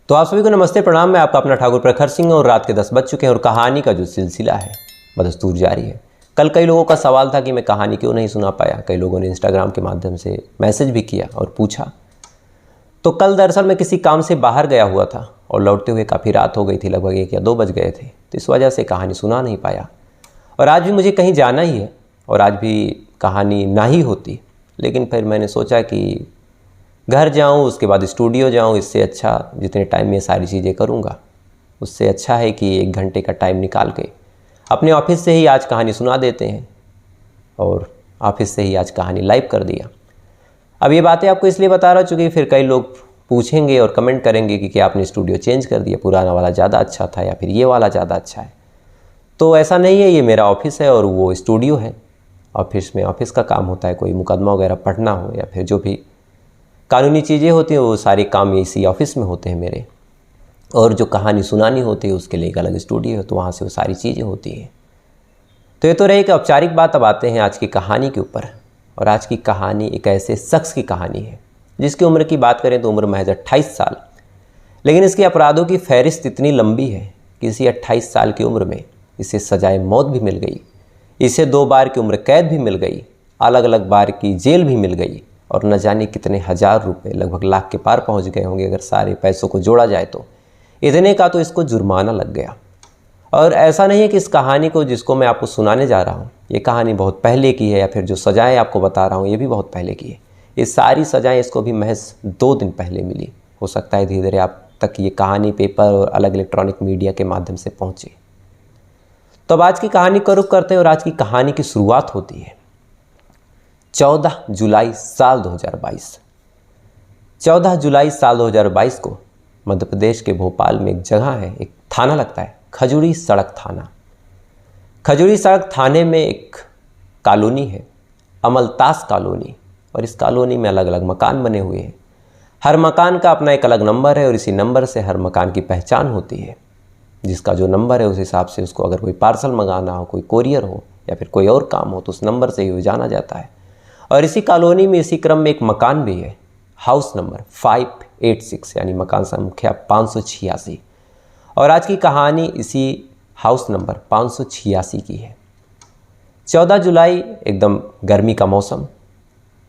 तो आप सभी को नमस्ते प्रणाम। मैं आपका अपना ठाकुर प्रखर सिंह और रात के 10 बज चुके हैं और कहानी का जो सिलसिला है बदस्तूर जारी है। कल कई लोगों का सवाल था कि मैं कहानी क्यों नहीं सुना पाया। कई लोगों ने इंस्टाग्राम के माध्यम से मैसेज भी किया और पूछा। तो कल दरअसल मैं किसी काम से बाहर गया हुआ था और लौटते हुए काफ़ी रात हो गई थी, लगभग 1 या 2 बज गए थे, तो इस वजह से कहानी सुना नहीं पाया। और आज भी मुझे कहीं जाना ही है और आज भी कहानी ना ही होती, लेकिन फिर मैंने सोचा कि घर जाऊं, उसके बाद स्टूडियो जाऊं। इससे अच्छा जितने टाइम में सारी चीज़ें करूंगा उससे अच्छा है कि 1 घंटे का टाइम निकाल के अपने ऑफिस से ही आज कहानी सुना देते हैं। और ऑफिस से ही आज कहानी लाइव कर दिया। अब ये बातें आपको इसलिए बता रहा हूँ चूँकि फिर कई लोग पूछेंगे और कमेंट करेंगे कि क्या आपने स्टूडियो चेंज कर दिया, पुराना वाला ज़्यादा अच्छा था या फिर ये वाला ज़्यादा अच्छा है। तो ऐसा नहीं है, ये मेरा ऑफिस है और वो स्टूडियो है। ऑफिस में ऑफिस का काम होता है, कोई मुकदमा वगैरह पढ़ना हो या फिर जो भी कानूनी चीज़ें होती हैं वो सारे काम इसी ऑफिस में होते हैं मेरे। और जो कहानी सुनानी होती है उसके लिए एक अलग स्टूडियो है, तो वहाँ से वो सारी चीज़ें होती हैं। तो ये तो रही एक औपचारिक बात। अब आते हैं आज की कहानी के ऊपर। और आज की कहानी एक ऐसे शख्स की कहानी है जिसकी उम्र की बात करें तो उम्र महज 28 साल, लेकिन इसके अपराधों की फहरिस्त इतनी लंबी है कि इसी 28 साल की उम्र में इसे सजाए मौत भी मिल गई, इसे 2 बार की उम्र कैद भी मिल गई, अलग अलग बार की जेल भी मिल गई और न जाने कितने हज़ार रुपए, लगभग लाख के पार पहुंच गए होंगे अगर सारे पैसों को जोड़ा जाए तो। इतने का तो इसको जुर्माना लग गया। और ऐसा नहीं है कि इस कहानी को जिसको मैं आपको सुनाने जा रहा हूँ ये कहानी बहुत पहले की है या फिर जो सज़ाएँ आपको बता रहा हूँ ये भी बहुत पहले की है। ये सारी सज़ाएँ इसको भी महज 2 दिन पहले मिली। हो सकता है धीरे धीरे आप तक ये कहानी पेपर और अलग इलेक्ट्रॉनिक मीडिया के माध्यम से पहुँचे। तो अब आज की कहानी का रुख करते हैं और आज की कहानी की शुरुआत होती है 14 जुलाई साल 2022। 14 जुलाई साल 2022 को मध्य प्रदेश के भोपाल में एक जगह है, एक थाना लगता है, खजूरी सड़क थाना। खजूरी सड़क थाने में एक कॉलोनी है, अमलतास कॉलोनी। और इस कॉलोनी में अलग अलग मकान बने हुए हैं। हर मकान का अपना एक अलग नंबर है और इसी नंबर से हर मकान की पहचान होती है। जिसका जो नंबर है उस हिसाब से उसको अगर कोई पार्सल मंगाना हो, कोई कोरियर हो या फिर कोई और काम हो तो उस नंबर से ही जाना जाता है। और इसी कॉलोनी में इसी क्रम में एक मकान भी है, हाउस नंबर 586 यानी मकान संख्या 586। और आज की कहानी इसी हाउस नंबर 586 की है। 14 जुलाई, एकदम गर्मी का मौसम,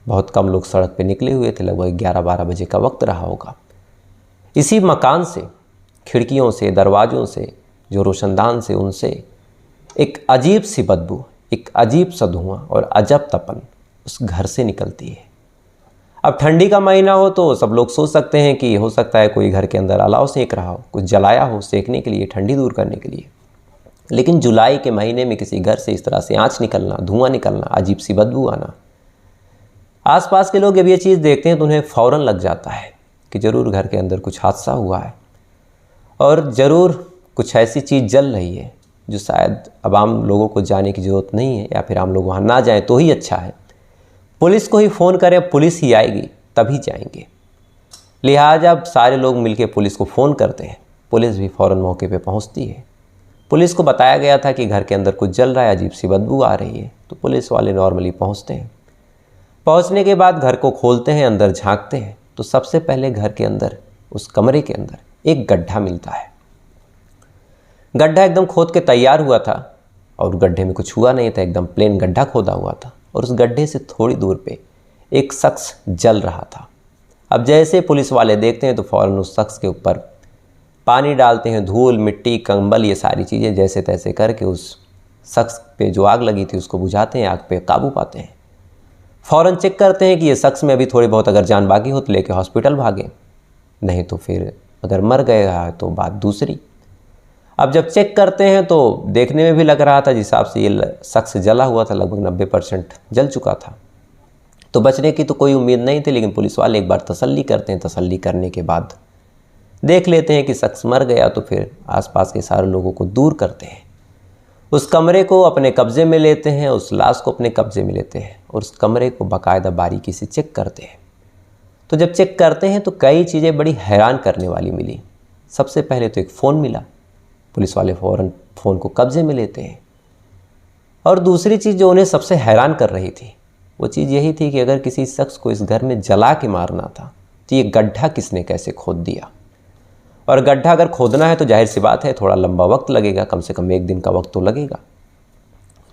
बहुत कम लोग सड़क पे निकले हुए थे, लगभग 11-12 बजे का वक्त रहा होगा। इसी मकान से, खिड़कियों से, दरवाज़ों से, जो रोशनदान से, उनसे एक अजीब सी बदबू, एक अजीब सा धुआं और अजब तपन उस घर से निकलती है। अब ठंडी का महीना हो तो सब लोग सोच सकते हैं कि हो सकता है कोई घर के अंदर अलाव सेक रहा हो, कुछ जलाया हो सेकने के लिए, ठंडी दूर करने के लिए। लेकिन जुलाई के महीने में किसी घर से इस तरह से आँच निकलना, धुआं निकलना, अजीब सी बदबू आना, आसपास के लोग जब ये चीज़ देखते हैं तो उन्हें फ़ौरन लग जाता है कि ज़रूर घर के अंदर कुछ हादसा हुआ है और ज़रूर कुछ ऐसी चीज़ जल रही है जो शायद अब आम लोगों को जाने की ज़रूरत नहीं है या फिर आम लोग वहाँ ना जाएं तो ही अच्छा है। पुलिस को ही फ़ोन करें, पुलिस ही आएगी तभी जाएंगे। लिहाजा अब सारे लोग मिलकर पुलिस को फ़ोन करते हैं। पुलिस भी फ़ौरन मौके पे पहुंचती है। पुलिस को बताया गया था कि घर के अंदर कुछ जल रहा है, अजीब सी बदबू आ रही है। तो पुलिस वाले नॉर्मली पहुंचते हैं। पहुंचने के बाद घर को खोलते हैं, अंदर झांकते हैं तो सबसे पहले घर के अंदर, उस कमरे के अंदर एक गड्ढा मिलता है। गड्ढा एकदम खोद के तैयार हुआ था और गड्ढे में कुछ हुआ नहीं था, एकदम प्लेन गड्ढा खोदा हुआ था। और उस गड्ढे से थोड़ी दूर पे एक शख्स जल रहा था। अब जैसे पुलिस वाले देखते हैं तो फ़ौरन उस शख्स के ऊपर पानी डालते हैं, धूल, मिट्टी, कंबल, ये सारी चीज़ें जैसे तैसे करके उस शख्स पे जो आग लगी थी उसको बुझाते हैं, आग पे काबू पाते हैं। फ़ौरन चेक करते हैं कि ये शख्स में अभी थोड़ी बहुत अगर जान बाकी हो तो लेके हॉस्पिटल भागे, नहीं तो फिर अगर मर गया तो बात दूसरी। अब जब चेक करते हैं तो देखने में भी लग रहा था जिस हिसाब से ये शख्स जला हुआ था लगभग 90% जल चुका था, तो बचने की तो कोई उम्मीद नहीं थी। लेकिन पुलिस वाले एक बार तसल्ली करते हैं। तसल्ली करने के बाद देख लेते हैं कि शख्स मर गया तो फिर आसपास के सारे लोगों को दूर करते हैं, उस कमरे को अपने कब्ज़े में लेते हैं, उस लाश को अपने कब्ज़े में लेते हैं और उस कमरे को बाकायदा बारीकी से चेक करते हैं। तो जब चेक करते हैं तो कई चीज़ें बड़ी हैरान करने वाली मिली। सबसे पहले तो एक फ़ोन मिला। पुलिस वाले फ़ौरन फ़ोन को कब्ज़े में लेते हैं। और दूसरी चीज़ जो उन्हें सबसे हैरान कर रही थी वो चीज़ यही थी कि अगर किसी शख्स को इस घर में जला के मारना था तो ये गड्ढा किसने कैसे खोद दिया। और गड्ढा अगर खोदना है तो जाहिर सी बात है थोड़ा लंबा वक्त लगेगा, कम से कम 1 दिन का वक्त तो लगेगा।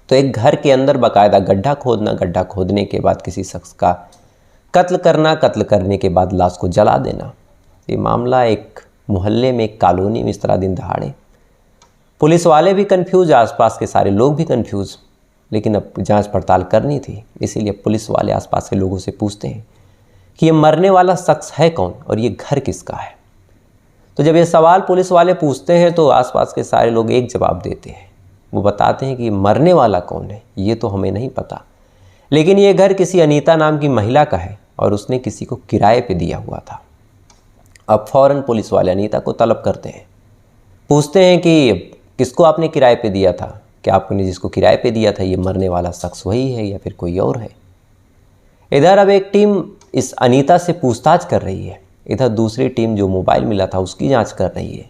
तो एक घर के अंदर बाकायदा गड्ढा खोदना, गड्ढा खोदने के बाद किसी शख्स का कत्ल करना, कत्ल करने के बाद लाश को जला देना, ये मामला एक मोहल्ले में, एक कॉलोनी में इस तरह दिन दहाड़े। पुलिस वाले भी कंफ्यूज, आसपास के सारे लोग भी कंफ्यूज, लेकिन अब जांच पड़ताल करनी थी, इसीलिए पुलिस वाले आसपास के लोगों से पूछते हैं कि ये मरने वाला शख्स है कौन और ये घर किसका है। तो जब ये सवाल पुलिस वाले पूछते हैं तो आसपास के सारे लोग एक जवाब देते हैं, वो बताते हैं कि मरने वाला कौन है ये तो हमें नहीं पता, लेकिन ये घर किसी अनीता नाम की महिला का है और उसने किसी को किराए पे दिया हुआ था। अब फ़ौरन पुलिस वाले अनीता को तलब करते हैं, पूछते हैं कि किसको आपने किराए पे दिया था, क्या आपने जिसको किराए पे दिया था ये मरने वाला शख्स वही है या फिर कोई और है। इधर अब एक टीम इस अनीता से पूछताछ कर रही है, इधर दूसरी टीम जो मोबाइल मिला था उसकी जांच कर रही है।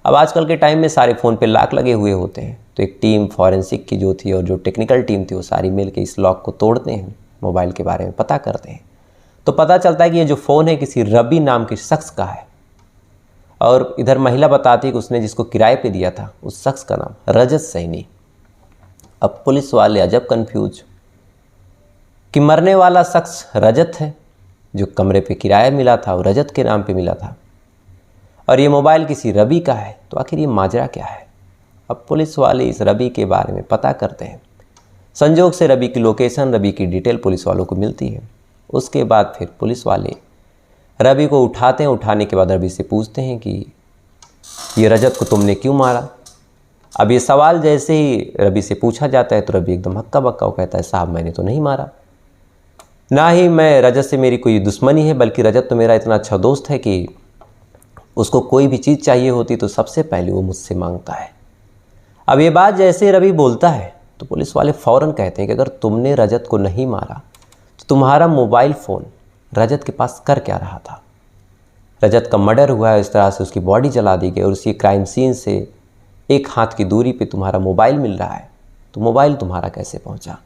अब आजकल के टाइम में सारे फ़ोन पे लॉक लगे हुए होते हैं, तो एक टीम फॉरेंसिक की जो थी और जो टेक्निकल टीम थी वो सारी मिल के इस लॉक को तोड़ते हैं, मोबाइल के बारे में पता करते हैं। तो पता चलता है कि ये जो फ़ोन है किसी रवि नाम के शख्स का है, और इधर महिला बताती है कि उसने जिसको किराए पे दिया था उस शख्स का नाम रजत सैनी। अब पुलिस वाले अजब कंफ्यूज कि मरने वाला शख्स रजत है, जो कमरे पे किराया मिला था वो रजत के नाम पे मिला था, और ये मोबाइल किसी रवि का है, तो आखिर ये माजरा क्या है। अब पुलिस वाले इस रवि के बारे में पता करते हैं, संजोग से रवि की लोकेशन, रवि की डिटेल पुलिस वालों को मिलती है। उसके बाद फिर पुलिस वाले रवि को उठाते हैं, उठाने के बाद रवि से पूछते हैं कि ये रजत को तुमने क्यों मारा। अब ये सवाल जैसे ही रवि से पूछा जाता है तो रवि एकदम हक्का बक्का, वो कहता है साहब मैंने तो नहीं मारा, ना ही मैं रजत से मेरी कोई दुश्मनी है, बल्कि रजत तो मेरा इतना अच्छा दोस्त है कि उसको कोई भी चीज़ चाहिए होती तो सबसे पहले वो मुझसे मांगता है। अब ये बात जैसे रवि बोलता है तो पुलिस वाले फ़ौरन कहते हैं कि अगर तुमने रजत को नहीं मारा तो तुम्हारा मोबाइल फ़ोन रजत के पास कर क्या रहा था। रजत का मर्डर हुआ है, इस तरह से उसकी बॉडी जला दी गई और उसी क्राइम सीन से 1 हाथ की दूरी पे तुम्हारा मोबाइल मिल रहा है, तो मोबाइल तुम्हारा कैसे पहुंचा।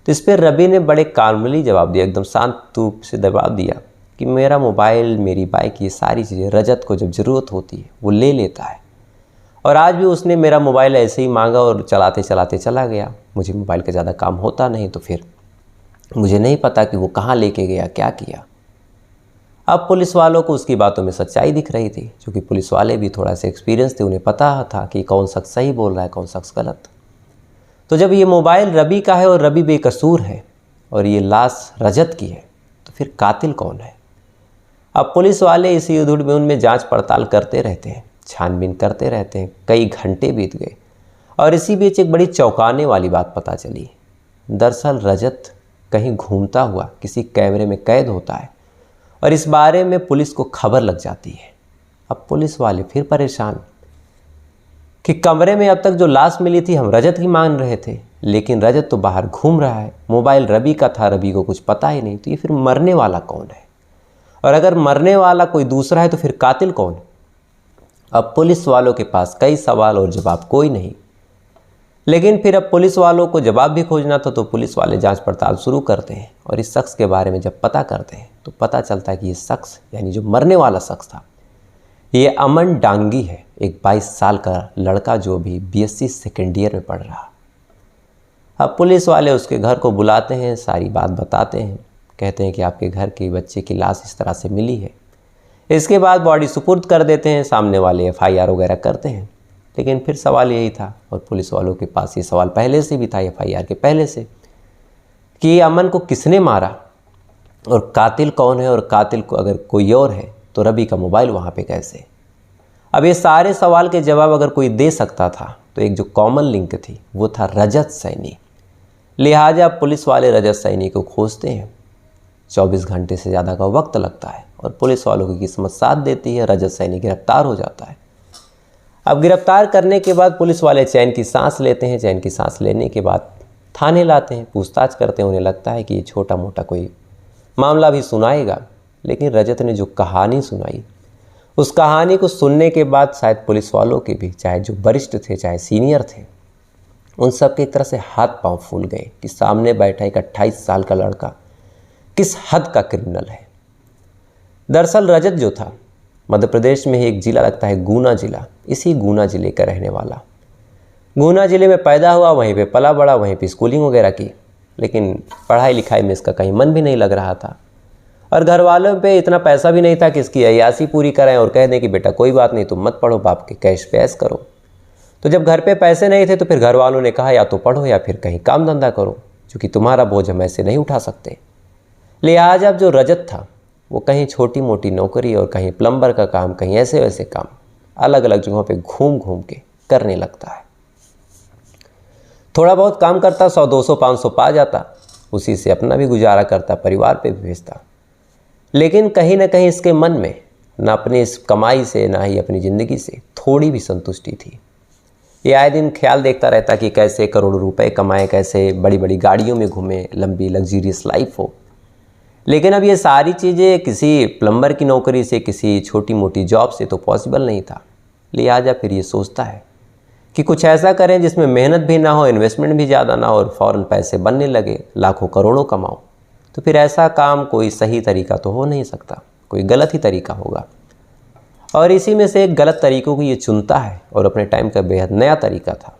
तो इस पर रवि ने बड़े काल्मली जवाब दिया, एकदम शांत रूप से जवाब दिया कि मेरा मोबाइल, मेरी बाइक, ये सारी चीज़ें रजत को जब ज़रूरत होती है वो ले लेता है, और आज भी उसने मेरा मोबाइल ऐसे ही मांगा और चलाते चलाते चला गया। मुझे मोबाइल का ज़्यादा काम होता नहीं, तो फिर मुझे नहीं पता कि वो कहाँ लेके गया, क्या किया। अब पुलिस वालों को उसकी बातों में सच्चाई दिख रही थी, क्योंकि पुलिस वाले भी थोड़ा सा एक्सपीरियंस थे, उन्हें पता था कि कौन शख्स सही बोल रहा है, कौन शख्स गलत। तो जब ये मोबाइल रवि का है और रवि बेकसूर है और ये लाश रजत की है, तो फिर कातिल कौन है। अब पुलिस वाले इसी उधेड़-बुन में जांच पड़ताल करते रहते हैं, छानबीन करते रहते हैं। कई घंटे बीत गए और इसी बीच एक बड़ी चौंकाने वाली बात पता चली। दरअसल रजत कहीं घूमता हुआ किसी कैमरे में कैद होता है और इस बारे में पुलिस को खबर लग जाती है। अब पुलिस वाले फिर परेशान कि कमरे में अब तक जो लाश मिली थी हम रजत ही मान रहे थे, लेकिन रजत तो बाहर घूम रहा है, मोबाइल रवि का था, रवि को कुछ पता ही नहीं, तो ये फिर मरने वाला कौन है, और अगर मरने वाला कोई दूसरा है तो फिर कातिल कौन। अब पुलिस वालों के पास कई सवाल और जवाब कोई नहीं, लेकिन फिर अब पुलिस वालों को जवाब भी खोजना था, तो पुलिस वाले जांच पड़ताल शुरू करते हैं और इस शख्स के बारे में जब पता करते हैं तो पता चलता है कि ये शख्स, यानी जो मरने वाला शख्स था, ये अमन डांगी है, एक 22 साल का लड़का जो भी BSc सेकेंड ईयर में पढ़ रहा। अब पुलिस वाले उसके घर को बुलाते हैं, सारी बात बताते हैं, कहते हैं कि आपके घर के बच्चे की लाश इस तरह से मिली है। इसके बाद बॉडी सुपुर्द कर देते हैं, सामने वाले FIR वगैरह करते हैं। लेकिन फिर सवाल यही था, और पुलिस वालों के पास ये सवाल पहले से भी था, FIR के पहले से, कि अमन को किसने मारा और कातिल कौन है, और कातिल को अगर कोई और है तो रवि का मोबाइल वहाँ पे कैसे। अब ये सारे सवाल के जवाब अगर कोई दे सकता था तो एक जो कॉमन लिंक थी वो था रजत सैनी। लिहाजा पुलिस वाले रजत सैनी को खोजते हैं। 24 घंटे से ज़्यादा का वक्त लगता है और पुलिस वालों की किस्मत साथ देती है, रजत सैनी गिरफ्तार हो जाता है। अब गिरफ्तार करने के बाद पुलिस वाले चैन की सांस लेते हैं। चैन की सांस लेने के बाद थाने लाते हैं, पूछताछ करते हैं। उन्हें लगता है कि ये छोटा मोटा कोई मामला भी सुनाएगा, लेकिन रजत ने जो कहानी सुनाई, उस कहानी को सुनने के बाद शायद पुलिस वालों के भी, चाहे जो वरिष्ठ थे चाहे सीनियर थे, उन सब की तरह से हाथ पांव फूल गए कि सामने बैठा एक 28 साल का लड़का किस हद का क्रिमिनल है। दरअसल रजत जो था मध्य प्रदेश में ही एक ज़िला लगता है गुना ज़िला, इसी गुना ज़िले का रहने वाला। गुना ज़िले में पैदा हुआ, वहीं पे पला बड़ा, वहीं पे स्कूलिंग वगैरह की, लेकिन पढ़ाई लिखाई में इसका कहीं मन भी नहीं लग रहा था। और घर वालों पे इतना पैसा भी नहीं था कि इसकी अय्यासी पूरी कराएं और कह दें कि बेटा कोई बात नहीं, तुम मत पढ़ो, बाप के कैश पे ऐश करो। तो जब घर पे पैसे नहीं थे तो फिर घर वालों ने कहा या तो पढ़ो या फिर कहीं काम धंधा करो, क्योंकि तुम्हारा बोझ हम ऐसे नहीं उठा सकते। लिहाजा जो रजत था वो कहीं छोटी मोटी नौकरी और कहीं प्लम्बर का काम, कहीं ऐसे वैसे काम, अलग अलग जगहों पे घूम घूम के करने लगता है। थोड़ा बहुत काम करता, 100 200 500 पा जाता, उसी से अपना भी गुजारा करता, परिवार पे भी भेजता। लेकिन कहीं ना कहीं इसके मन में ना अपनी इस कमाई से ना ही अपनी ज़िंदगी से थोड़ी भी संतुष्टि थी। ये आए दिन ख्याल देखता रहता कि कैसे करोड़ों रुपए कमाए, कैसे बड़ी बड़ी गाड़ियों में घूमे, लंबी लग्जरियस लाइफ हो। लेकिन अब ये सारी चीज़ें किसी प्लम्बर की नौकरी से, किसी छोटी मोटी जॉब से तो पॉसिबल नहीं था। लिहाजा फिर ये सोचता है कि कुछ ऐसा करें जिसमें मेहनत भी ना हो, इन्वेस्टमेंट भी ज़्यादा ना हो और फ़ौरन पैसे बनने लगे, लाखों करोड़ों कमाओ। तो फिर ऐसा काम कोई सही तरीका तो हो नहीं सकता, कोई गलत ही तरीका होगा। और इसी में से एक गलत तरीक़ों को ये चुनता है और अपने टाइम का बेहद नया तरीका था।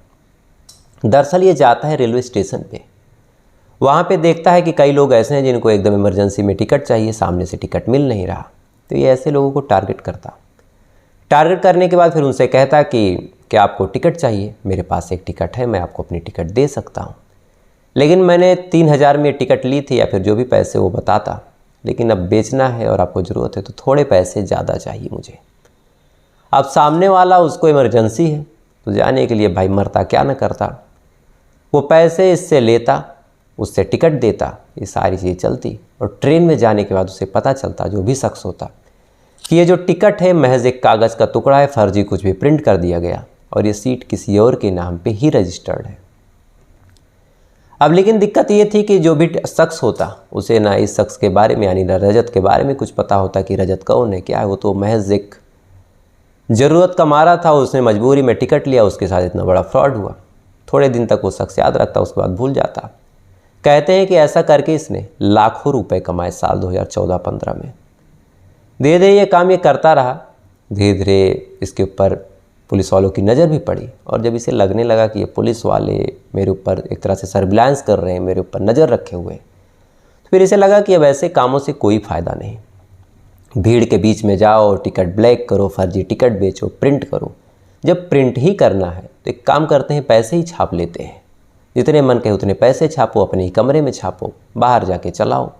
दरअसल ये जाता है रेलवे स्टेशन पे, वहाँ पे देखता है कि कई लोग ऐसे हैं जिनको एकदम इमरजेंसी में टिकट चाहिए, सामने से टिकट मिल नहीं रहा। तो ये ऐसे लोगों को टारगेट करता। टारगेट करने के बाद फिर उनसे कहता कि क्या आपको टिकट चाहिए? मेरे पास एक टिकट है, मैं आपको अपनी टिकट दे सकता हूँ, लेकिन मैंने 3000 में टिकट ली थी, या फिर जो भी पैसे वो बताता, लेकिन अब बेचना है और आपको ज़रूरत है तो थोड़े पैसे ज़्यादा चाहिए मुझे। अब सामने वाला उसको इमरजेंसी है तो जाने के लिए भाई मरता क्या न करता, वो पैसे इससे लेता, उससे टिकट देता, ये सारी चीज़ें चलती। और ट्रेन में जाने के बाद उसे पता चलता, जो भी शख्स होता, कि ये जो टिकट है महज एक कागज़ का टुकड़ा है, फर्जी कुछ भी प्रिंट कर दिया गया और ये सीट किसी और के नाम पे ही रजिस्टर्ड है। अब लेकिन दिक्कत ये थी कि जो भी शख्स होता उसे ना इस शख्स के बारे में यानी ना रजत के बारे में कुछ पता होता कि रजत कौन है, क्या है। वो तो महज एक ज़रूरत का मारा था, उसने मजबूरी में टिकट लिया, उसके साथ इतना बड़ा फ्रॉड हुआ। थोड़े दिन तक वो शख्स याद रखता, उसके बाद भूल जाता। कहते हैं कि ऐसा करके इसने लाखों रुपए कमाए साल 2014-15 में। धीरे धीरे ये काम ये करता रहा। धीरे धीरे इसके ऊपर पुलिस वालों की नज़र भी पड़ी, और जब इसे लगने लगा कि ये पुलिस वाले मेरे ऊपर एक तरह से सर्विलांस कर रहे हैं, मेरे ऊपर नज़र रखे हुए, तो फिर इसे लगा कि अब ऐसे कामों से कोई फ़ायदा नहीं। भीड़ के बीच में जाओ, टिकट ब्लैक करो, फर्जी टिकट बेचो, प्रिंट करो। जब प्रिंट ही करना है तो एक काम करते हैं, पैसे ही छाप लेते हैं। जितने मन कहे उतने पैसे छापो, अपने ही कमरे में छापो, बाहर जाके चलाओ।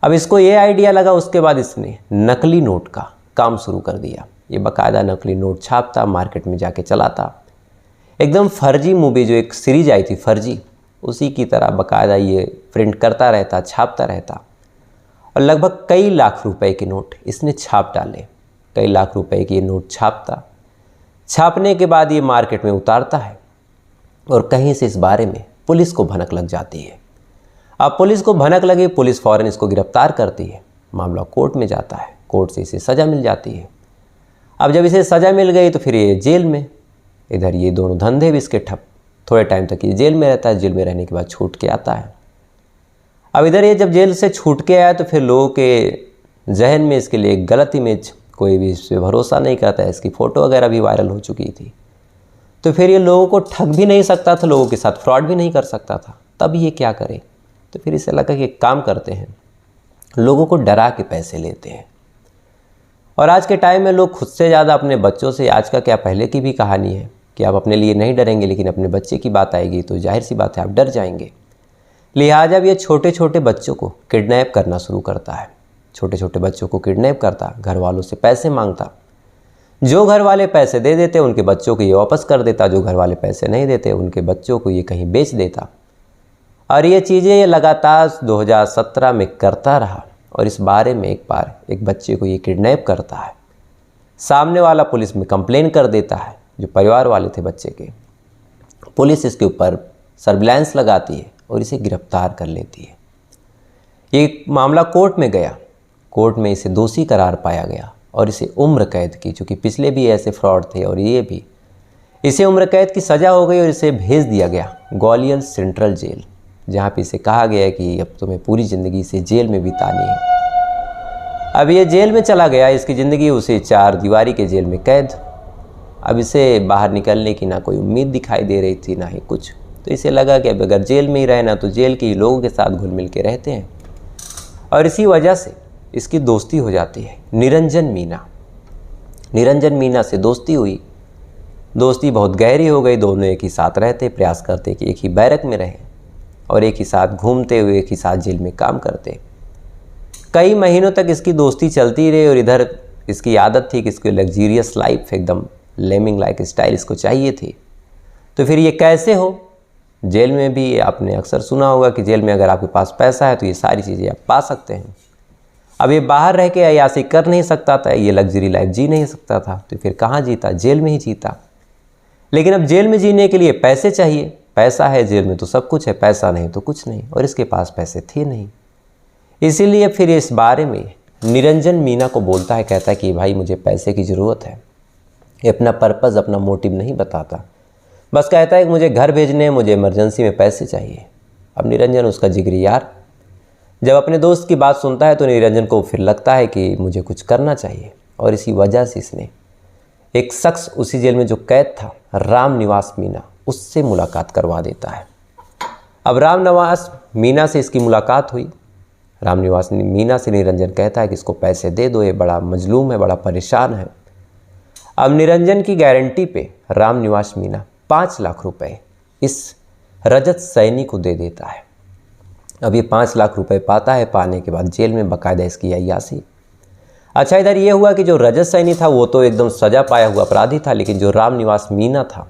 अब इसको ये आइडिया लगा, उसके बाद इसने नकली नोट का काम शुरू कर दिया। ये बाकायदा नकली नोट छापता, मार्केट में जाके चलाता। एकदम फर्जी मूवी जो एक सीरीज आई थी फर्जी, उसी की तरह बाकायदा ये प्रिंट करता रहता, छापता रहता, और लगभग कई लाख रुपए के नोट इसने छाप डाले। कई लाख रुपए के ये नोट छापता। छापने के बाद ये मार्केट में उतारता है, और कहीं से इस बारे में पुलिस को भनक लग जाती है। अब पुलिस को भनक लगी, पुलिस फ़ौरन इसको गिरफ्तार करती है। मामला कोर्ट में जाता है, कोर्ट से इसे सज़ा मिल जाती है। अब जब इसे सज़ा मिल गई तो फिर ये जेल में, इधर ये दोनों धंधे भी इसके ठप। थोड़े टाइम तक ये जेल में रहता है, जेल में रहने के बाद छूट के आता है। अब इधर ये जब जेल से छूट के आया तो फिर लोगों के जहन में इसके लिए एक गलत इमेज, कोई भी इस पर भरोसा नहीं करता है। इसकी फ़ोटो वगैरह भी वायरल हो चुकी थी, तो फिर ये लोगों को ठग भी नहीं सकता था, लोगों के साथ फ्रॉड भी नहीं कर सकता था। तब ये क्या करे, तो फिर इसे लगा कि एक काम करते हैं, लोगों को डरा के पैसे लेते हैं। और आज के टाइम में लोग खुद से ज़्यादा अपने बच्चों से, आज का क्या पहले की भी कहानी है कि आप अपने लिए नहीं डरेंगे, लेकिन अपने बच्चे की बात आएगी तो जाहिर सी बात है आप डर जाएंगे। लिहाजा ये छोटे छोटे बच्चों को किडनैप करना शुरू करता है। छोटे छोटे बच्चों को किडनैप करता, घर वालों से पैसे मांगता। जो घर वाले पैसे दे देते उनके बच्चों को ये वापस कर देता, जो घर वाले पैसे नहीं देते उनके बच्चों को ये कहीं बेच देता। और ये चीज़ें ये लगातार 2017 में करता रहा। और इस बारे में एक बार एक बच्चे को ये किडनैप करता है। सामने वाला पुलिस में कंप्लेन कर देता है, जो परिवार वाले थे बच्चे के। पुलिस इसके ऊपर सर्विलांस लगाती है और इसे गिरफ्तार कर लेती है। ये मामला कोर्ट में गया, कोर्ट में इसे दोषी करार पाया गया और इसे उम्र कैद की, चूँकि पिछले भी ऐसे फ्रॉड थे और ये भी, इसे उम्र कैद की सज़ा हो गई और इसे भेज दिया गया ग्वालियर सेंट्रल जेल, जहाँ पे इसे कहा गया है कि अब तुम्हें पूरी ज़िंदगी से जेल में बितानी है। अब ये जेल में चला गया, इसकी ज़िंदगी उसे 4 दीवारी के जेल में कैद। अब इसे बाहर निकलने की ना कोई उम्मीद दिखाई दे रही थी, ना ही कुछ। तो इसे लगा कि अब अगर जेल में ही रहना तो जेल के ही लोगों के साथ घुल मिल के रहते हैं। और इसी वजह से इसकी दोस्ती हो जाती है निरंजन मीना। निरंजन मीना से दोस्ती हुई, दोस्ती बहुत गहरी हो गई। दोनों एक ही साथ रहते, प्रयास करते कि एक ही बैरक में रहें और एक ही साथ घूमते हुए एक ही साथ जेल में काम करते। कई महीनों तक इसकी दोस्ती चलती रही और इधर इसकी आदत थी कि इसको लग्जीरियस लाइफ, एकदम लेमिंग लाइक स्टाइल इसको चाहिए थी। तो फिर ये कैसे हो? जेल में भी आपने अक्सर सुना होगा कि जेल में अगर आपके पास पैसा है तो ये सारी चीज़ें आप पा सकते हैं। अब ये बाहर रह के अय्यासी कर नहीं सकता था, ये लग्जरी लाइफ जी नहीं सकता था, तो फिर कहाँ जीता? जेल में ही जीता। लेकिन अब जेल में जीने के लिए पैसे चाहिए। पैसा है जेल में तो सब कुछ है, पैसा नहीं तो कुछ नहीं, और इसके पास पैसे थे नहीं। इसीलिए फिर इस बारे में निरंजन मीना को बोलता है, कहता है कि भाई मुझे पैसे की ज़रूरत है। ये अपना पर्पज़, अपना मोटिव नहीं बताता, बस कहता है कि मुझे घर भेजने हैं, मुझे इमरजेंसी में पैसे चाहिए। अब निरंजन उसका जिगरी यार जब अपने दोस्त की बात सुनता है तो निरंजन को फिर लगता है कि मुझे कुछ करना चाहिए, और इसी वजह से इसने एक शख्स उसी जेल में जो कैद था, राम निवास मीना, उससे मुलाकात करवा देता है। अब राम निवास मीना से इसकी मुलाकात हुई। राम निवास मीना से निरंजन कहता है कि इसको पैसे दे दो, ये बड़ा मजलूम है, बड़ा परेशान है। अब निरंजन की गारंटी पे राम निवास मीना 5 लाख रुपए इस रजत सैनी को दे देता है। अब ये 5 लाख रुपए पाता है, पाने के बाद जेल में बाकायदा इसकी अय्यासी। अच्छा, इधर ये हुआ कि जो रजत सैनी था वो तो एकदम सजा पाया हुआ अपराधी था, लेकिन जो राम निवास मीना था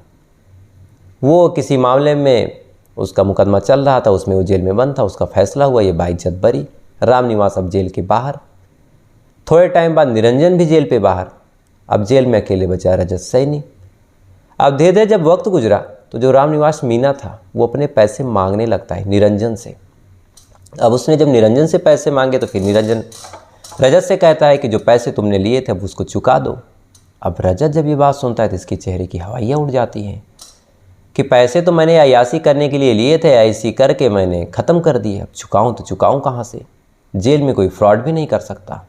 वो किसी मामले में उसका मुकदमा चल रहा था, उसमें वो जेल में बंद था। उसका फैसला हुआ, ये बाइज्जत बरी। राम निवास अब जेल के बाहर। थोड़े टाइम बाद निरंजन भी जेल पे बाहर। अब जेल में अकेले बचा रजत सैनी। अब धीरे धीरे जब वक्त गुजरा तो जो राम निवास मीना था वो अपने पैसे मांगने लगता है निरंजन से। अब उसने जब निरंजन से पैसे मांगे तो फिर निरंजन रजत से कहता है कि जो पैसे तुमने लिए थे अब उसको चुका दो। अब रजत जब ये बात सुनता है तो इसके चेहरे की हवाइयाँ उड़ जाती हैं कि पैसे तो मैंने अय्यासी करने के लिए लिए थे, अय्यासी करके मैंने ख़त्म कर दिए, अब चुकाऊँ तो चुकाऊँ कहाँ से? जेल में कोई फ्रॉड भी नहीं कर सकता।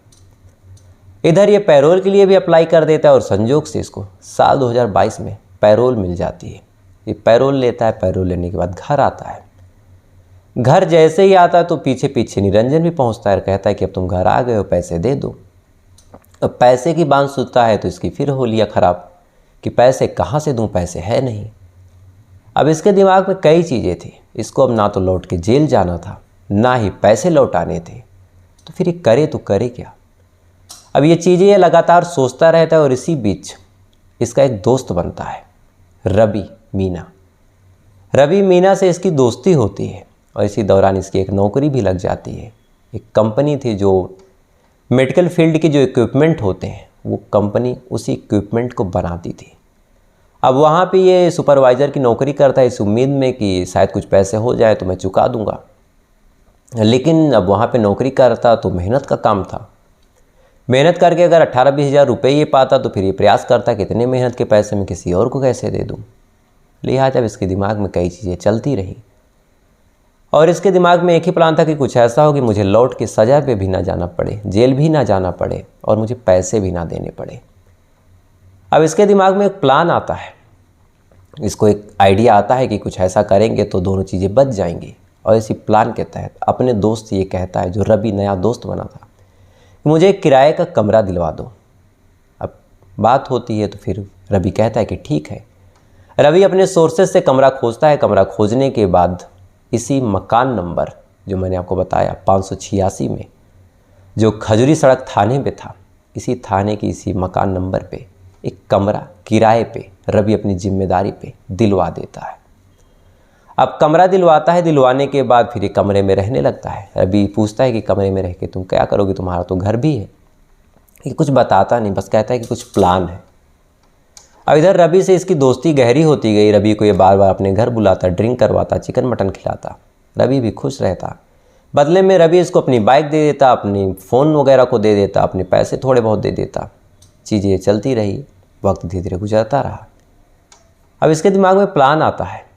इधर ये पैरोल के लिए भी अप्लाई कर देता है और संजोग से इसको साल 2022 में पैरोल मिल जाती है। ये पैरोल लेता है, पैरोल लेने के बाद घर आता है। घर जैसे ही आता है तो पीछे पीछे निरंजन भी पहुंचता है और कहता है कि अब तुम घर आ गए हो, पैसे दे दो। अब पैसे की बात सुनता है तो इसकी फिर होलिया ख़राब कि पैसे कहाँ से दूँ, पैसे है नहीं। अब इसके दिमाग में कई चीज़ें थी। इसको अब ना तो लौट के जेल जाना था, ना ही पैसे लौटाने थे, तो फिर ये करे तो करे क्या? अब ये चीज़ें ये लगातार सोचता रहता है और इसी बीच इसका एक दोस्त बनता है, रवि मीना। रवि मीना से इसकी दोस्ती होती है और इसी दौरान इसकी एक नौकरी भी लग जाती है। एक कंपनी थी जो मेडिकल फील्ड के जो इक्विपमेंट होते हैं वो कंपनी उसी इक्विपमेंट को बनाती थी। अब वहाँ पे ये सुपरवाइज़र की नौकरी करता है इस उम्मीद में कि शायद कुछ पैसे हो जाए तो मैं चुका दूँगा। लेकिन अब वहाँ पे नौकरी करता तो मेहनत का काम था। मेहनत करके अगर 18-20 हज़ार रुपये ये पाता तो फिर ये प्रयास करता कि इतने मेहनत के पैसे मैं किसी और को कैसे दे दूँ। लिहाजा अब इसके दिमाग में कई चीज़ें चलती रहीं और इसके दिमाग में एक ही प्लान था कि कुछ ऐसा हो कि मुझे लौट के सज़ा पे भी ना जाना पड़े, जेल भी ना जाना पड़े और मुझे पैसे भी ना देने पड़े। अब इसके दिमाग में एक प्लान आता है, इसको एक आइडिया आता है कि कुछ ऐसा करेंगे तो दोनों चीज़ें बच जाएंगी। और इसी प्लान के तहत अपने दोस्त से ये कहता है, जो रवि नया दोस्त बना था, कि मुझे एक किराए का कमरा दिलवा दो। अब बात होती है तो फिर रवि कहता है कि ठीक है। रवि अपने सोर्सेज से कमरा खोजता है। कमरा खोजने के बाद इसी मकान नंबर जो मैंने आपको बताया 586 में, जो खजूरी सड़क थाने पे था, इसी थाने की इसी मकान नंबर पे एक कमरा किराए पे रवि अपनी जिम्मेदारी पे दिलवा देता है। अब कमरा दिलवाता है, दिलवाने के बाद फिर ये कमरे में रहने लगता है। रवि पूछता है कि कमरे में रह के तुम क्या करोगे, तुम्हारा तो घर भी है। ये कुछ बताता नहीं, बस कहता है कि कुछ प्लान है। अब इधर रवि से इसकी दोस्ती गहरी होती गई। रवि को ये बार बार अपने घर बुलाता, ड्रिंक करवाता, चिकन मटन खिलाता। रवि भी खुश रहता। बदले में रवि इसको अपनी बाइक दे देता, अपनी फ़ोन वगैरह को दे देता, अपने पैसे थोड़े बहुत दे देता। चीज़ें चलती रही, वक्त धीरे धीरे गुजरता रहा। अब इसके दिमाग में प्लान आता है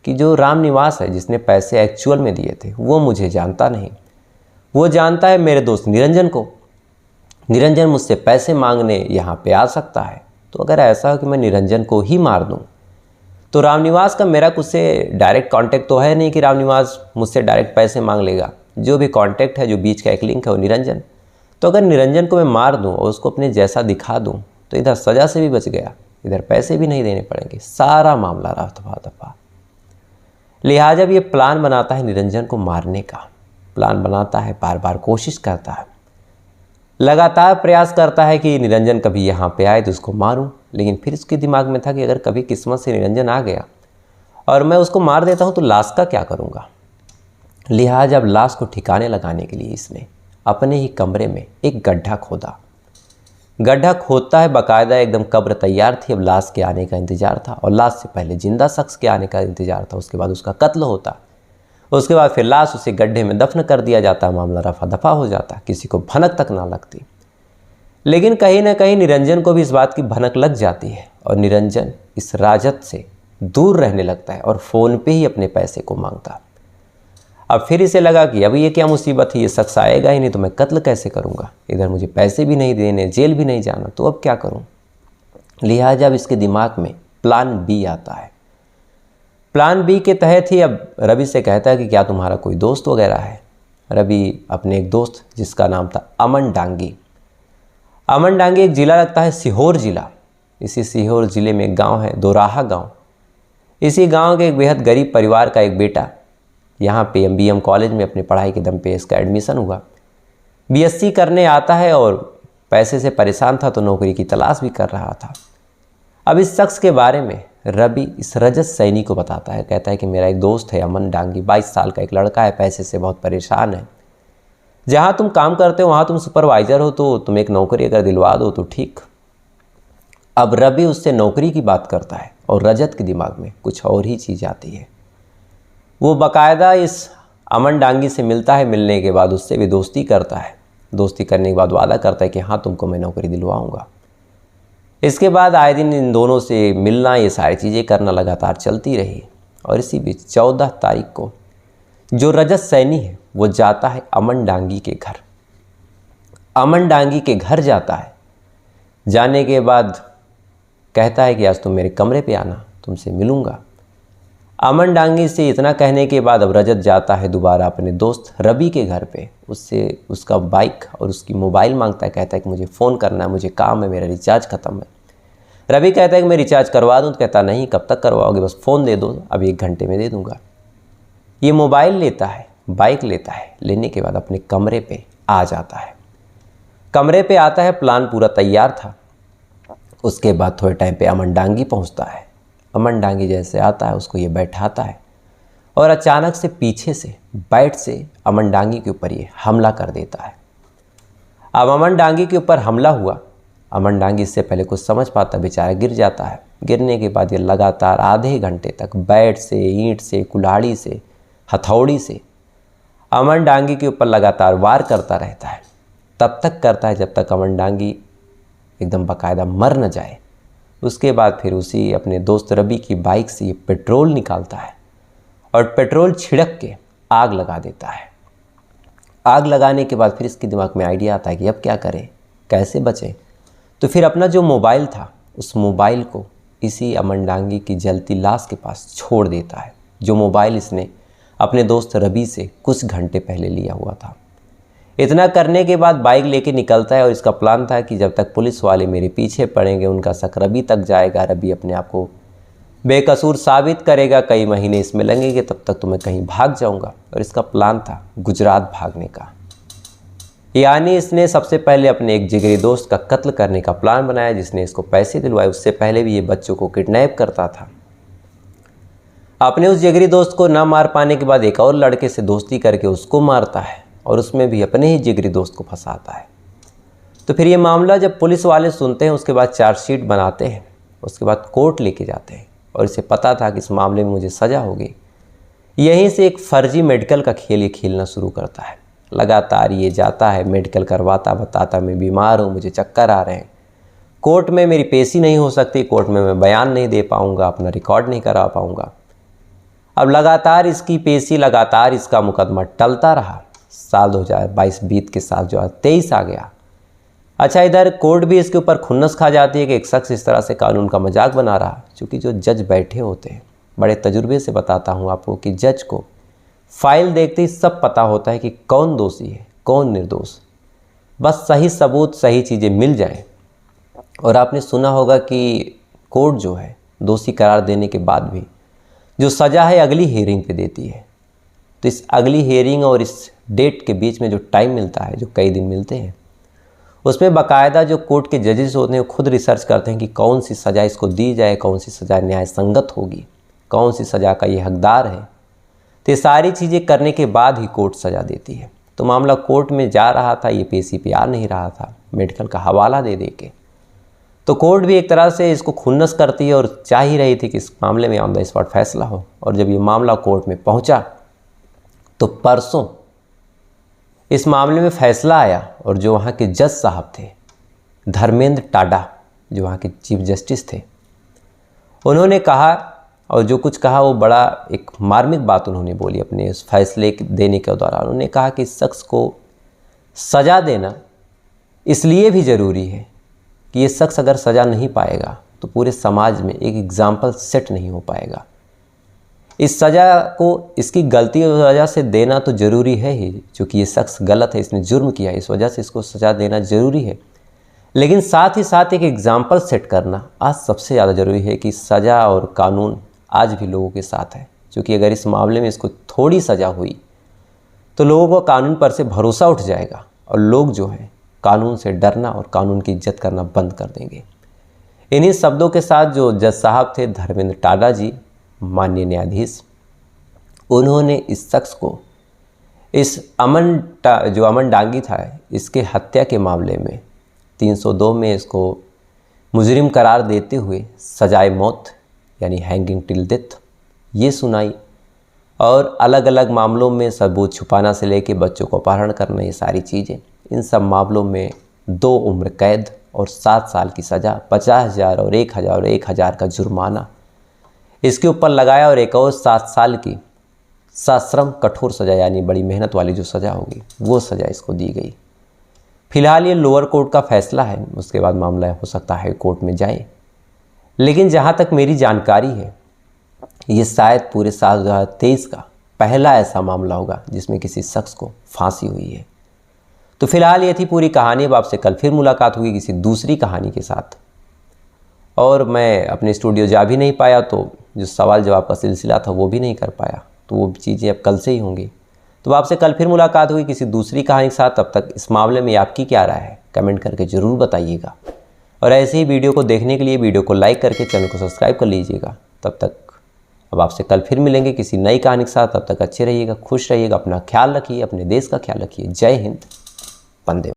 कि जो राम निवास है जिसने पैसे एक्चुअल में दिए थे वो मुझे जानता नहीं, वो जानता है मेरे दोस्त निरंजन को। निरंजन मुझसे पैसे मांगने यहाँ पे आ सकता है। तो अगर ऐसा हो कि मैं निरंजन को ही मार दूँ तो रामनिवास का मेरा कुछ से डायरेक्ट कांटेक्ट तो है नहीं कि रामनिवास मुझसे डायरेक्ट पैसे मांग लेगा। जो भी कांटेक्ट है, जो बीच का एक लिंक है, वो निरंजन। तो अगर निरंजन को मैं मार दूं और उसको अपने जैसा दिखा दूं तो इधर सज़ा से भी बच गया, इधर पैसे भी नहीं देने पड़ेंगे, सारा मामला रफा दफा। लिहाजा ये प्लान बनाता है निरंजन को मारने का, प्लान बनाता है, बार बार कोशिश करता है, लगातार प्रयास करता है कि निरंजन कभी यहाँ पे आए तो उसको मारूं। लेकिन फिर उसके दिमाग में था कि अगर कभी किस्मत से निरंजन आ गया और मैं उसको मार देता हूँ तो लाश का क्या करूँगा। लिहाजा अब लाश को ठिकाने लगाने के लिए इसने अपने ही कमरे में एक गड्ढा खोदा। गड्ढा खोदता है बाकायदा, एकदम कब्र तैयार थी। अब लाश के आने का इंतजार था और लाश से पहले जिंदा शख्स के आने का इंतजार था। उसके बाद उसका कत्ल होता, उसके बाद फिर लाश उसे गड्ढे में दफन कर दिया जाता, मामला रफा दफा हो जाता, किसी को भनक तक ना लगती। लेकिन कहीं ना कहीं निरंजन को भी इस बात की भनक लग जाती है और निरंजन इस राजत से दूर रहने लगता है और फ़ोन पे ही अपने पैसे को मांगता। अब फिर इसे लगा कि अब ये क्या मुसीबत है, ये शख्स आएगा ही नहीं तो मैं कत्ल कैसे करूँगा, इधर मुझे पैसे भी नहीं देने, जेल भी नहीं जाना, तो अब क्या करूँ। लिहाजा अब इसके दिमाग में प्लान बी आता है। प्लान बी के तहत ही अब रवि से कहता है कि क्या तुम्हारा कोई दोस्त वगैरह है। रवि अपने एक दोस्त जिसका नाम था अमन डांगी, अमन डांगी एक ज़िला लगता है सीहोर ज़िला। इसी सीहोर ज़िले में एक गाँव है दोराहा गाँव। इसी गाँव के एक बेहद गरीब परिवार का एक बेटा यहाँ पे MBM कॉलेज में अपनी पढ़ाई के दम पे इसका एडमिशन हुआ। BSc करने आता है और पैसे से परेशान था तो नौकरी की तलाश भी कर रहा था। अब इस शख्स के बारे में रवि इस रजत सैनी को बताता है, कहता है कि मेरा एक दोस्त है अमन डांगी, 22 साल का एक लड़का है, पैसे से बहुत परेशान है। जहाँ तुम काम करते हो वहाँ तुम सुपरवाइज़र हो, तो तुम एक नौकरी अगर दिलवा दो तो ठीक। अब रवि उससे नौकरी की बात करता है और रजत के दिमाग में कुछ और ही चीज़ आती है। वो बाकायदा इस अमन डांगी से मिलता है, मिलने के बाद उससे भी दोस्ती करता है। दोस्ती करने के बाद वादा करता है कि हाँ तुमको मैं नौकरी दिलवाऊंगा। इसके बाद आए दिन इन दोनों से मिलना, ये सारी चीज़ें करना लगातार चलती रही। और इसी बीच 14 तारीख को जो रजत सैनी है वो जाता है अमन डांगी के घर। अमन डांगी के घर जाता है, जाने के बाद कहता है कि आज तुम मेरे कमरे पे आना, तुमसे मिलूँगा। अमन डांगी से इतना कहने के बाद अब रजत जाता है दोबारा अपने दोस्त रवि के घर पे। उससे उसका बाइक और उसकी मोबाइल मांगता है, कहता है कि मुझे फ़ोन करना है, मुझे काम है, मेरा रिचार्ज ख़त्म है। रवि कहता है कि मैं रिचार्ज करवा दूँ, तो कहता नहीं, कब तक करवाओगे, बस फ़ोन दे दो, अभी 1 घंटे में दे दूँगा। ये मोबाइल लेता है, बाइक लेता है, लेने के बाद अपने कमरे पे आ जाता है। कमरे पे आता है, प्लान पूरा तैयार था। उसके बाद थोड़े टाइम पे अमन डांगी पहुँचता है। अमन डांगी जैसे आता है उसको ये बैठाता है और अचानक से पीछे से बैट से अमन डांगी के ऊपर ये हमला कर देता है। अब अमन डांगी के ऊपर हमला हुआ। अमन डांगी इससे पहले कुछ समझ पाता, बेचारा गिर जाता है। गिरने के बाद ये लगातार आधे घंटे तक बैट से, ईंट से, कुल्हाड़ी से, हथौड़ी से अमन डांगी के ऊपर लगातार वार करता रहता है। तब तक करता है जब तक अमन डांगी एकदम बाकायदा मर न जाए। उसके बाद फिर उसी अपने दोस्त रवि की बाइक से ये पेट्रोल निकालता है और पेट्रोल छिड़क के आग लगा देता है। आग लगाने के बाद फिर इसके दिमाग में आइडिया आता है कि अब क्या करें, कैसे बचें। तो फिर अपना जो मोबाइल था उस मोबाइल को इसी अमन डांगी की जलती लाश के पास छोड़ देता है, जो मोबाइल इसने अपने दोस्त रवि से कुछ घंटे पहले लिया हुआ था। इतना करने के बाद बाइक लेके निकलता है और इसका प्लान था कि जब तक पुलिस वाले मेरे पीछे पड़ेंगे उनका शक रवि तक जाएगा, रवि अपने आप को बेकसूर साबित करेगा, कई महीने इसमें लगेंगे, तब तक तो मैं कहीं भाग जाऊंगा। और इसका प्लान था गुजरात भागने का। यानी इसने सबसे पहले अपने एक जिगरी दोस्त का कत्ल करने का प्लान बनाया जिसने इसको पैसे दिलवाए। उससे पहले भी ये बच्चों को किडनैप करता था। अपने उस जिगरी दोस्त को ना मार पाने के बाद एक और लड़के से दोस्ती करके उसको मारता है और उसमें भी अपने ही जिगरी दोस्त को फंसाता है। तो फिर ये मामला जब पुलिस वाले सुनते हैं उसके बाद चार्जशीट बनाते हैं, उसके बाद कोर्ट लेके जाते हैं। और इसे पता था कि इस मामले में मुझे सज़ा होगी। यहीं से एक फर्जी मेडिकल का खेल ये खेलना शुरू करता है। लगातार ये जाता है, मेडिकल करवाता, बताता मैं बीमार हूँ, मुझे चक्कर आ रहे हैं, कोर्ट में मेरी पेशी नहीं हो सकती, कोर्ट में मैं बयान नहीं दे पाऊँगा, अपना रिकॉर्ड नहीं करा पाऊँगा। अब लगातार इसकी पेशी, लगातार इसका मुकदमा टलता रहा। साल 2022 बीत के साल 2023 आ गया। अच्छा, इधर कोर्ट भी इसके ऊपर खुन्नस खा जाती है कि एक शख्स इस तरह से कानून का मजाक बना रहा। क्योंकि जो जज बैठे होते हैं, बड़े तजुर्बे से बताता हूँ आपको कि जज को फाइल देखते ही सब पता होता है कि कौन दोषी है कौन निर्दोष। बस सही सबूत सही चीज़ें मिल जाएं। और आपने सुना होगा कि कोर्ट जो है दोषी करार देने के बाद भी जो सज़ा है अगली हियरिंग पे देती है। तो इस अगली हियरिंग और इस डेट के बीच में जो टाइम मिलता है, जो कई दिन मिलते हैं, उसमें बाकायदा जो कोर्ट के जजेस होते हैं वो खुद रिसर्च करते हैं कि कौन सी सज़ा इसको दी जाए, कौन सी सज़ा न्याय संगत होगी, कौन सी सज़ा का ये हकदार है। तो ये सारी चीज़ें करने के बाद ही कोर्ट सज़ा देती है। तो मामला कोर्ट में जा रहा था, ये पेशी पे आ नहीं रहा था, मेडिकल का हवाला दे के। तो कोर्ट भी एक तरह से इसको खुन्नस करती है और चाह ही रही थी कि इस मामले में ऑन द स्पॉट फैसला हो। और जब ये मामला कोर्ट में पहुंचा तो परसों इस मामले में फैसला आया। और जो वहाँ के जज साहब थे, धर्मेंद्र टाडा, जो वहाँ के चीफ जस्टिस थे, उन्होंने कहा, और जो कुछ कहा वो बड़ा एक मार्मिक बात उन्होंने बोली अपने उस फैसले देने के दौरान। उन्होंने कहा कि इस शख्स को सज़ा देना इसलिए भी ज़रूरी है कि ये शख्स अगर सज़ा नहीं पाएगा तो पूरे समाज में एक एग्ज़ाम्पल सेट नहीं हो पाएगा। इस सज़ा को इसकी गलती की वजह से देना तो ज़रूरी है ही, क्योंकि ये शख्स गलत है, इसने जुर्म किया, इस वजह से इसको सज़ा देना ज़रूरी है। लेकिन साथ ही साथ एक एग्ज़ाम्पल सेट करना आज सबसे ज़्यादा ज़रूरी है कि सज़ा और कानून आज भी लोगों के साथ है। क्योंकि अगर इस मामले में इसको थोड़ी सज़ा हुई तो लोगों को कानून पर से भरोसा उठ जाएगा और लोग जो है कानून से डरना और कानून की इज्जत करना बंद कर देंगे। इन्हीं शब्दों के साथ जो जज साहब थे धर्मेंद्र टाडा जी, माननीय न्यायाधीश, उन्होंने इस शख्स को इस अमन डांगी था, इसके हत्या के मामले में 302 में इसको मुजरिम करार देते हुए सजाए मौत यानी हैंगिंग टिल डेथ ये सुनाई। और अलग अलग मामलों में सबूत छुपाना से लेके बच्चों को अपहरण करना, ये सारी चीज़ें, इन सब मामलों में 2 उम्र कैद और 7 साल की सज़ा, 50,000 और 1,000 और 1,000 का जुर्माना इसके ऊपर लगाया। और एक और 7 साल की सश्रम कठोर सज़ा यानी बड़ी मेहनत वाली जो सज़ा होगी वो सज़ा इसको दी गई। फिलहाल ये लोअर कोर्ट का फैसला है, उसके बाद मामला हो सकता है कोर्ट में जाए। लेकिन जहाँ तक मेरी जानकारी है ये शायद पूरे साल 2023 का पहला ऐसा मामला होगा जिसमें किसी शख्स को फांसी हुई है। तो फिलहाल ये थी पूरी कहानी। अब आपसे कल फिर मुलाकात होगी किसी दूसरी कहानी के साथ। और मैं अपने स्टूडियो जा भी नहीं पाया तो जो सवाल जवाब का सिलसिला था वो भी नहीं कर पाया, तो वो चीज़ें अब कल से ही होंगी। तो आपसे कल फिर मुलाकात होगी किसी दूसरी कहानी के साथ। तब तक इस मामले में आपकी क्या राय है कमेंट करके ज़रूर बताइएगा। और ऐसे ही वीडियो को देखने के लिए वीडियो को लाइक करके चैनल को सब्सक्राइब कर लीजिएगा। तब तक अब आपसे कल फिर मिलेंगे किसी नई कहानी के साथ। तब तक अच्छे रहिएगा, खुश रहिएगा, अपना ख्याल रखिए, अपने देश का ख्याल रखिए। जय हिंद, वंदे।